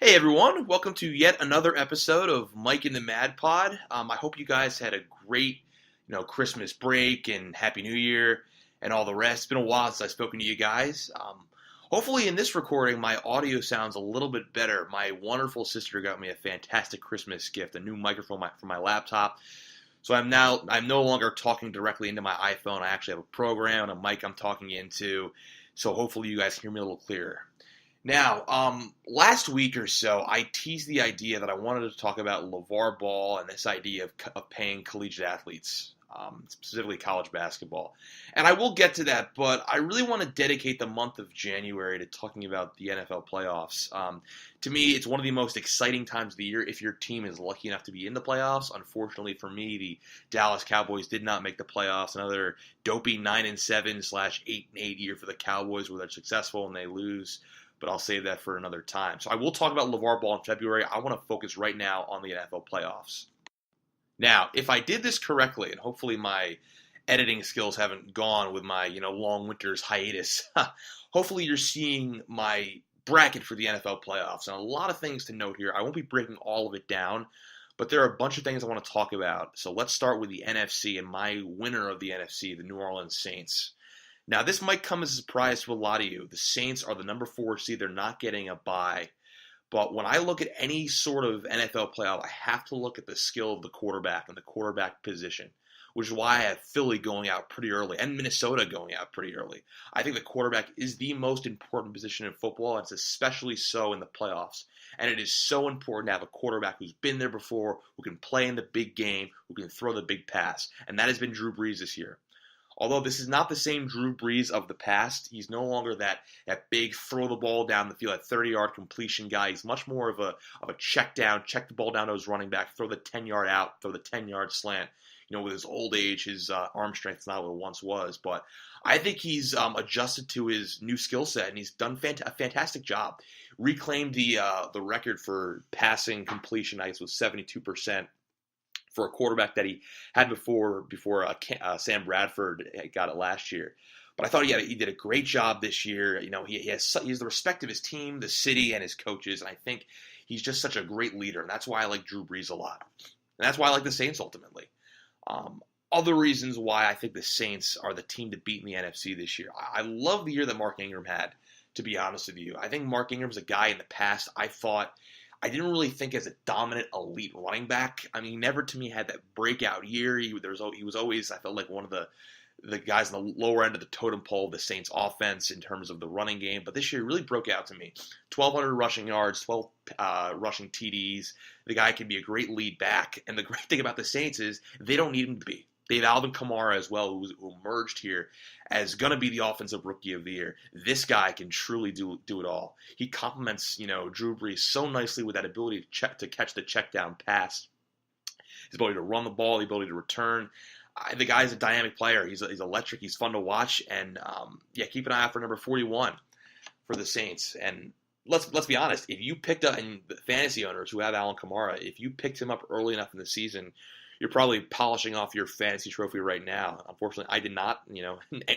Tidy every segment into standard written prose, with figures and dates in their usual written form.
Hey everyone, welcome to yet another episode of Mike in the Mad Pod. I hope you guys had a great, Christmas break and Happy New Year and all the rest. It's been a while since I've spoken to you guys. Hopefully in this recording my audio sounds a little bit better. My wonderful sister got me a fantastic Christmas gift, a new microphone for my laptop. So I'm no longer talking directly into my iPhone. I actually have a program and a mic I'm talking into. So hopefully you guys can hear me a little clearer. Now, last week or so, I teased the idea that I wanted to talk about LeVar Ball and this idea of paying collegiate athletes, specifically college basketball. And I will get to that, but I really want to dedicate the month of January to talking about the NFL playoffs. To me, it's one of the most exciting times of the year if your team is lucky enough to be in the playoffs. Unfortunately for me, the Dallas Cowboys did not make the playoffs. Another dopey 9-7/8-8 year for the Cowboys where they're successful and they lose, but I'll save that for another time. So I will talk about LeVar Ball in February. I want to focus right now on the NFL playoffs. Now, if I did this correctly, and hopefully my editing skills haven't gone with my, long winter's hiatus, hopefully you're seeing my bracket for the NFL playoffs. And a lot of things to note here. I won't be breaking all of it down, but there are a bunch of things I want to talk about. So let's start with the NFC and my winner of the NFC, the New Orleans Saints. Now, this might come as a surprise to a lot of you. The Saints are the number 4 seed. They're not getting a bye. But when I look at any sort of NFL playoff, I have to look at the skill of the quarterback and the quarterback position, which is why I have Philly going out pretty early and Minnesota going out pretty early. I think the quarterback is the most important position in football, and it's especially so in the playoffs. And it is so important to have a quarterback who's been there before, who can play in the big game, who can throw the big pass. And that has been Drew Brees this year. Although this is not the same Drew Brees of the past, he's no longer that big throw the ball down the field, that 30-yard completion guy. He's much more of a check down, check the ball down to his running back, throw the 10-yard out, throw the 10-yard slant. With his old age, his arm strength is not what it once was. But I think he's adjusted to his new skill set, and he's done a fantastic job. Reclaimed the record for passing completion nights with 72%. For a quarterback that he had before Sam Bradford got it last year. But I thought he did a great job this year. He has the respect of his team, the city, and his coaches, and I think he's just such a great leader, and that's why I like Drew Brees a lot. And that's why I like the Saints ultimately. Other reasons why I think the Saints are the team to beat in the NFC this year. I love the year that Mark Ingram had, to be honest with you. I think Mark Ingram's a guy in the past I didn't really think as a dominant elite running back. I mean, he never to me had that breakout year. He was always, I felt like, one of the guys on the lower end of the totem pole of the Saints offense in terms of the running game. But this year he really broke out to me. 1,200 rushing yards, 12 rushing TDs. The guy can be a great lead back. And the great thing about the Saints is they don't need him to be. They have Alvin Kamara as well, who emerged here as going to be the offensive rookie of the year. This guy can truly do it all. He complements, Drew Brees so nicely with that ability to catch the check down pass, his ability to run the ball, the ability to return. The guy's a dynamic player. He's electric. He's fun to watch. And keep an eye out for number 41 for the Saints. And let's be honest. If you picked up, and the fantasy owners who have Alvin Kamara, if you picked him up early enough in the season, you're probably polishing off your fantasy trophy right now. Unfortunately, I did not,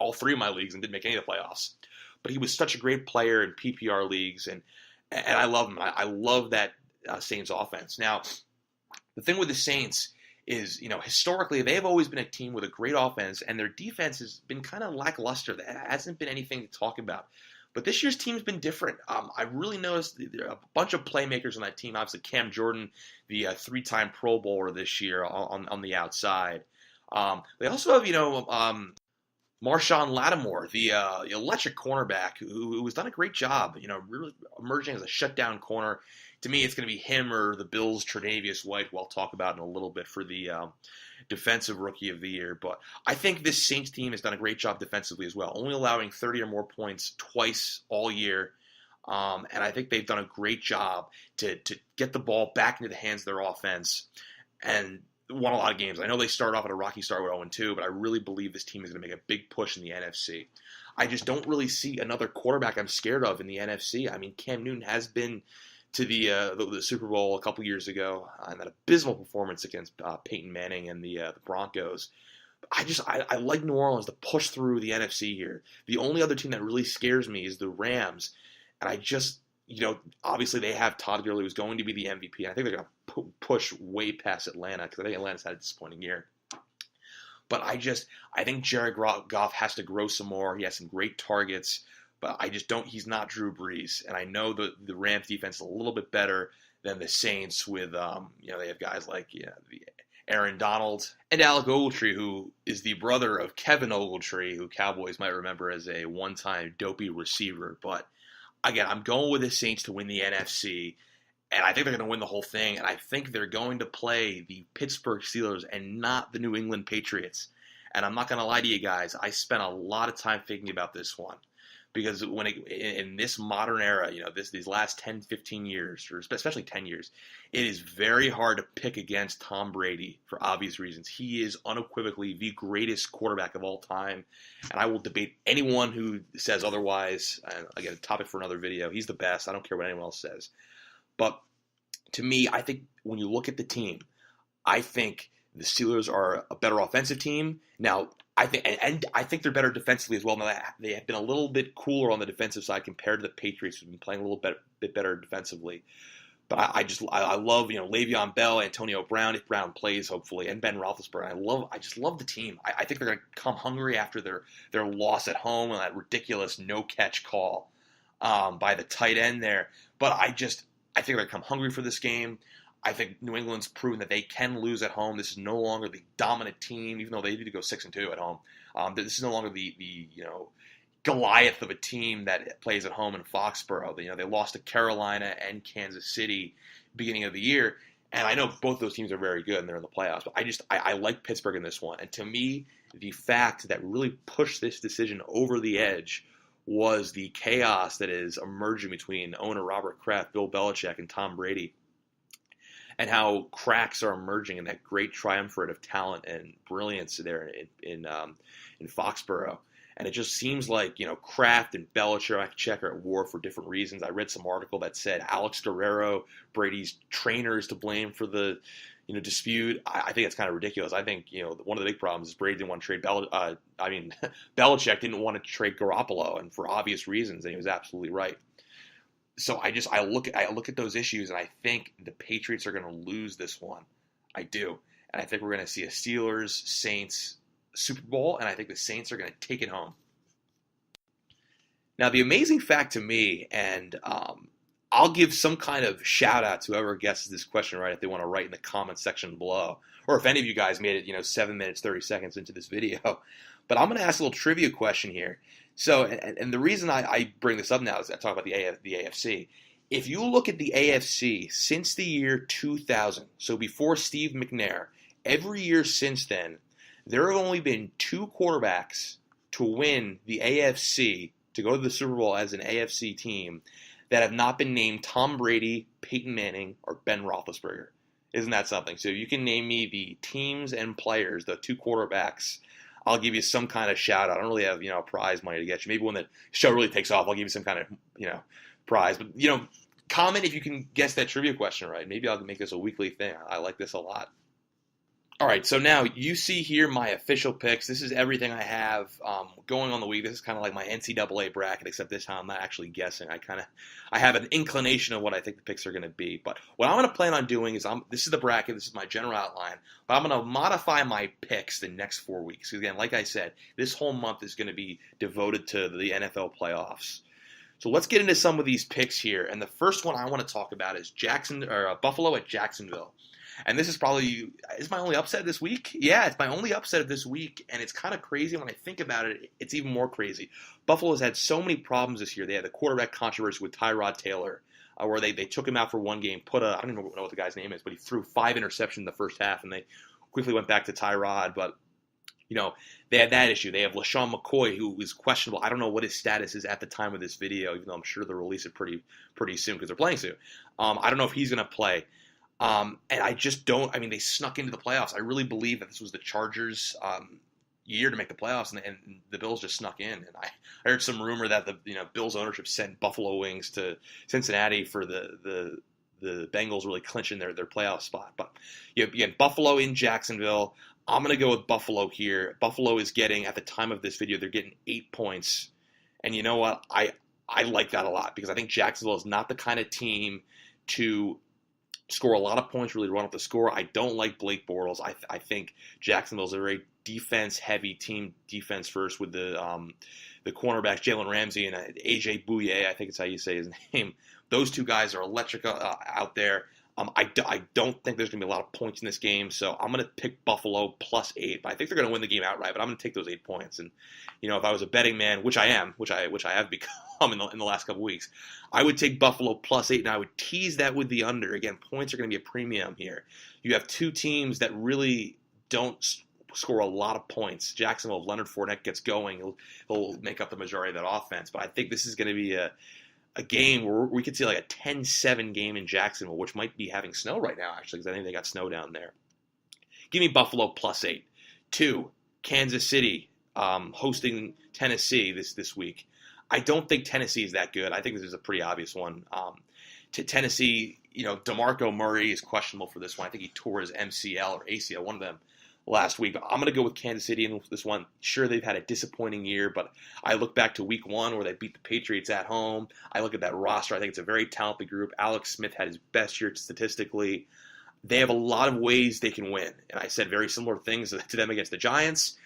all 3 of my leagues and didn't make any of the playoffs. But he was such a great player in PPR leagues, and I love him. I love that Saints offense. Now, the thing with the Saints is, historically, they've always been a team with a great offense, and their defense has been kind of lackluster. There hasn't been anything to talk about. But this year's team's been different. I really noticed there are a bunch of playmakers on that team. Obviously, Cam Jordan, the 3-time Pro Bowler this year on the outside. They also have, Marshawn Lattimore, the electric cornerback, who has done a great job, really emerging as a shutdown corner. To me, it's going to be him or the Bills' Tre'Davious White, who I'll talk about in a little bit for the defensive rookie of the year. But I think this Saints team has done a great job defensively as well, only allowing 30 or more points twice all year. And I think they've done a great job to get the ball back into the hands of their offense and won a lot of games. I know they started off at a rocky start with 0-2, but I really believe this team is going to make a big push in the NFC. I just don't really see another quarterback I'm scared of in the NFC. I mean, Cam Newton has been to the Super Bowl a couple years ago, and that abysmal performance against Peyton Manning and the Broncos. I like New Orleans to push through the NFC here. The only other team that really scares me is the Rams, and Obviously they have Todd Gurley, who's going to be the MVP. And I think they're going to push way past Atlanta because I think Atlanta's had a disappointing year. But I think Jared Goff has to grow some more. He has some great targets, but he's not Drew Brees. And I know the Rams defense is a little bit better than the Saints with, they have guys like, Aaron Donald and Alec Ogletree, who is the brother of Kevin Ogletree, who Cowboys might remember as a one-time dopey receiver. But again, I'm going with the Saints to win the NFC. And I think they're going to win the whole thing. And I think they're going to play the Pittsburgh Steelers and not the New England Patriots. And I'm not going to lie to you guys. I spent a lot of time thinking about this one. Because in this modern era, these last 10, 15 years, or especially 10 years, it is very hard to pick against Tom Brady for obvious reasons. He is unequivocally the greatest quarterback of all time. And I will debate anyone who says otherwise. And again, a topic for another video. He's the best. I don't care what anyone else says. But to me, I think when you look at the team, I think the Steelers are a better offensive team. Now, I think they're better defensively as well. Now, they have been a little bit cooler on the defensive side compared to the Patriots, who've been playing a little bit better defensively. But I love Le'Veon Bell, Antonio Brown, if Brown plays hopefully, and Ben Roethlisberger. I just love the team. I think they're going to come hungry after their loss at home and that ridiculous no catch call by the tight end there. But I think they're going to come hungry for this game. I think New England's proven that they can lose at home. This is no longer the dominant team, even though they need to go 6-2 at home. This is no longer the Goliath of a team that plays at home in Foxborough. They lost to Carolina and Kansas City beginning of the year, and I know both those teams are very good and they're in the playoffs. But I like Pittsburgh in this one, and to me, the fact that really pushed this decision over the edge was the chaos that is emerging between owner Robert Kraft, Bill Belichick, and Tom Brady. And how cracks are emerging in that great triumvirate of talent and brilliance there in Foxborough. And it just seems like, Kraft and Belichick are at war for different reasons. I read some article that said Alex Guerrero, Brady's trainer, is to blame for the dispute. I think it's kind of ridiculous. I think, one of the big problems is Brady didn't want to trade Belichick didn't want to trade Garoppolo, and for obvious reasons, and he was absolutely right. So I look at those issues, and I think the Patriots are going to lose this one. I do. And I think we're going to see a Steelers-Saints Super Bowl, and I think the Saints are going to take it home. Now, the amazing fact to me, and I'll give some kind of shout-out to whoever guesses this question right if they want to write in the comment section below, or if any of you guys made it 7 minutes, 30 seconds into this video. But I'm going to ask a little trivia question here. So, and the reason I bring this up now is I talk about the AFC. If you look at the AFC since the year 2000, so before Steve McNair, every year since then, there have only been 2 quarterbacks to win the AFC, to go to the Super Bowl as an AFC team, that have not been named Tom Brady, Peyton Manning, or Ben Roethlisberger. Isn't that something? So if you can name me the teams and players, the 2 quarterbacks, I'll give you some kind of shout out. I don't really have, prize money to get you. Maybe when the show really takes off, I'll give you some kind of, prize. But, comment if you can guess that trivia question right. Maybe I'll make this a weekly thing. I like this a lot. All right, so now you see here my official picks. This is everything I have going on the week. This is kind of like my NCAA bracket, except this time I'm not actually guessing. I have an inclination of what I think the picks are going to be. But what I'm going to plan on doing is this is the bracket. This is my general outline. But I'm going to modify my picks the next 4 weeks. Again, like I said, this whole month is going to be devoted to the NFL playoffs. So let's get into some of these picks here. And the first one I want to talk about is Buffalo at Jacksonville. And this is my only upset this week. Yeah, it's my only upset of this week, and it's kind of crazy when I think about it. It's even more crazy. Buffalo has had so many problems this year. They had the quarterback controversy with Tyrod Taylor, where they took him out for one game, I don't even know what the guy's name is, but he threw 5 interceptions in the first half, and they quickly went back to Tyrod. But they had that issue. They have LaShawn McCoy, who is questionable. I don't know what his status is at the time of this video, even though I'm sure they'll release it pretty soon because they're playing soon. I don't know if he's going to play. And I just don't. They snuck into the playoffs. I really believe that this was the Chargers' year to make the playoffs, and the Bills just snuck in. And I heard some rumor that the Bills ownership sent buffalo wings to Cincinnati for the Bengals really clinching their playoff spot. But you get Buffalo in Jacksonville. I'm going to go with Buffalo here. Buffalo is getting, at the time of this video, they're getting 8 points. And you know what? I I like that a lot because I think Jacksonville is not the kind of team to score a lot of points, really run up the score. I don't like Blake Bortles. I think Jacksonville's a very defense-heavy team, defense first with the cornerbacks, Jalen Ramsey and AJ Bouye, I think it's how you say his name. Those two guys are electric out there. I don't think there's going to be a lot of points in this game, so I'm going to pick Buffalo +8. But I think they're going to win the game outright, but I'm going to take those 8 points. And, if I was a betting man, which I am, which I have become in the last couple weeks, I would take Buffalo +8, and I would tease that with the under. Again, points are going to be a premium here. You have two teams that really don't score a lot of points. Jacksonville, if Leonard Fournette gets going, he'll make up the majority of that offense. But I think this is going to be a game where we could see like a 10-7 game in Jacksonville, which might be having snow right now, actually, because I think they got snow down there. Give me Buffalo +8. 2, Kansas City hosting Tennessee this week. I don't think Tennessee is that good. I think this is a pretty obvious one. To Tennessee, DeMarco Murray is questionable for this one. I think he tore his MCL or ACL, one of them, last week. But I'm going to go with Kansas City in this one. Sure, they've had a disappointing year, but I look back to week 1 where they beat the Patriots at home. I look at that roster. I think it's a very talented group. Alex Smith had his best year statistically. They have a lot of ways they can win. And I said very similar things to them against the Giants.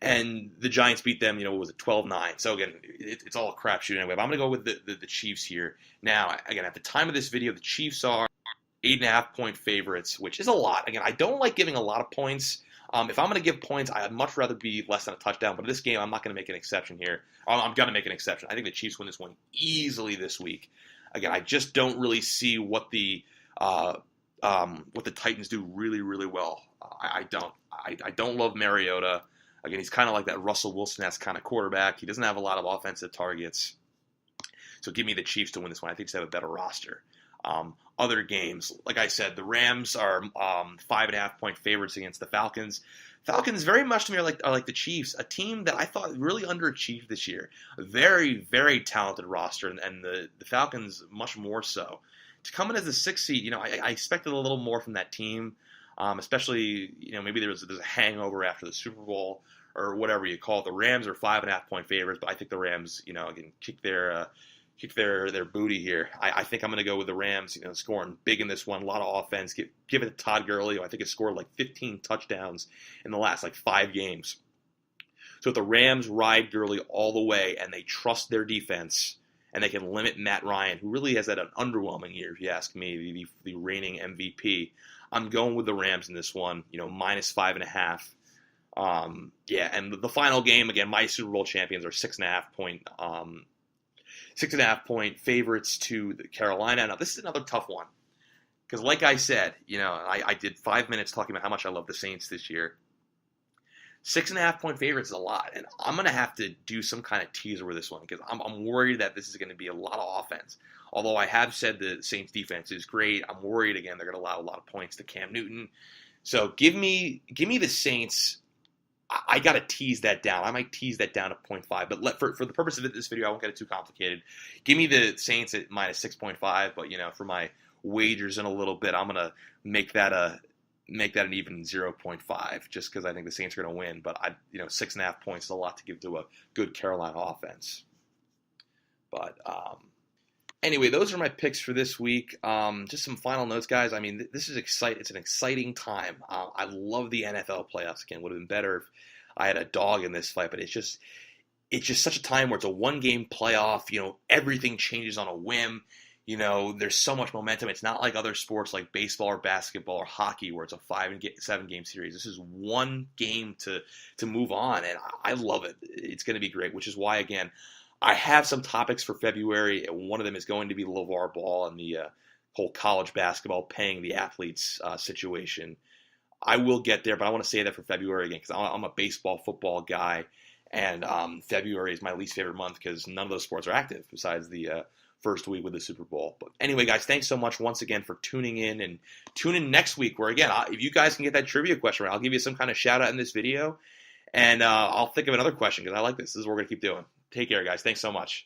And the Giants beat them, what was it, 12-9. So, again, it's all a crapshoot anyway. But I'm going to go with the Chiefs here. Now, again, at the time of this video, the Chiefs are 8.5-point favorites, which is a lot. Again, I don't like giving a lot of points. If I'm going to give points, I'd much rather be less than a touchdown. But in this game, I'm not going to make an exception here. I'm going to make an exception. I think the Chiefs win this one easily this week. Again, I just don't really see what the Titans do really, really well. I don't love Mariota. Again, he's kind of like that Russell Wilson-esque kind of quarterback. He doesn't have a lot of offensive targets. So give me the Chiefs to win this one. I think they just have a better roster. Other games, like I said, the Rams are 5.5-point favorites against the Falcons. Falcons very much to me are like the Chiefs, a team that I thought really underachieved this year. A very, very talented roster, and the Falcons much more so. To come in as the 6th seed, I expected a little more from that team, especially, maybe there's a hangover after the Super Bowl or whatever you call it. The Rams are 5.5-point favorites, but I think the Rams, again, kick their booty here. I think I'm going to go with the Rams, scoring big in this one, a lot of offense. Give it to Todd Gurley, who I think has scored like 15 touchdowns in the last 5 games. So if the Rams ride Gurley all the way and they trust their defense and they can limit Matt Ryan, who really has had an underwhelming year, if you ask me, the reigning MVP, I'm going with the Rams in this one, -5.5. And the final game, again, my Super Bowl champions are 6.5-point favorites to the Carolina. Now, this is another tough one because, like I said, I did 5 minutes talking about how much I love the Saints this year. 6.5-point favorites is a lot, and I'm going to have to do some kind of teaser with this one because I'm worried that this is going to be a lot of offense. Although I have said the Saints defense is great, I'm worried again they're going to allow a lot of points to Cam Newton. So give me the Saints. I got to tease that down. I might tease that down to 0.5, but for the purpose of this video, I won't get it too complicated. Give me the Saints at -6.5, but for my wagers in a little bit, I'm gonna make that an even 0.5, just because I think the Saints are gonna win. But 6.5 points is a lot to give to a good Carolina offense. But anyway, those are my picks for this week. Just some final notes, guys. I mean, this is exciting. It's an exciting time. I love the NFL playoffs again. Would have been better if I had a dog in this fight, but it's just such a time where it's a one-game playoff. Everything changes on a whim. There's so much momentum. It's not like other sports like baseball or basketball or hockey where it's a 5-7 game series. This is one game to move on, and I love it. It's going to be great, which is why, again, I have some topics for February, and one of them is going to be LeVar Ball and the whole college basketball paying the athletes situation. I will get there, but I want to say that for February again because I'm a baseball, football guy, and February is my least favorite month because none of those sports are active besides the first week with the Super Bowl. But anyway, guys, thanks so much once again for tuning in, and tune in next week where, again, if you guys can get that trivia question right, I'll give you some kind of shout-out in this video, and I'll think of another question because I like this. This is what we're going to keep doing. Take care, guys. Thanks so much.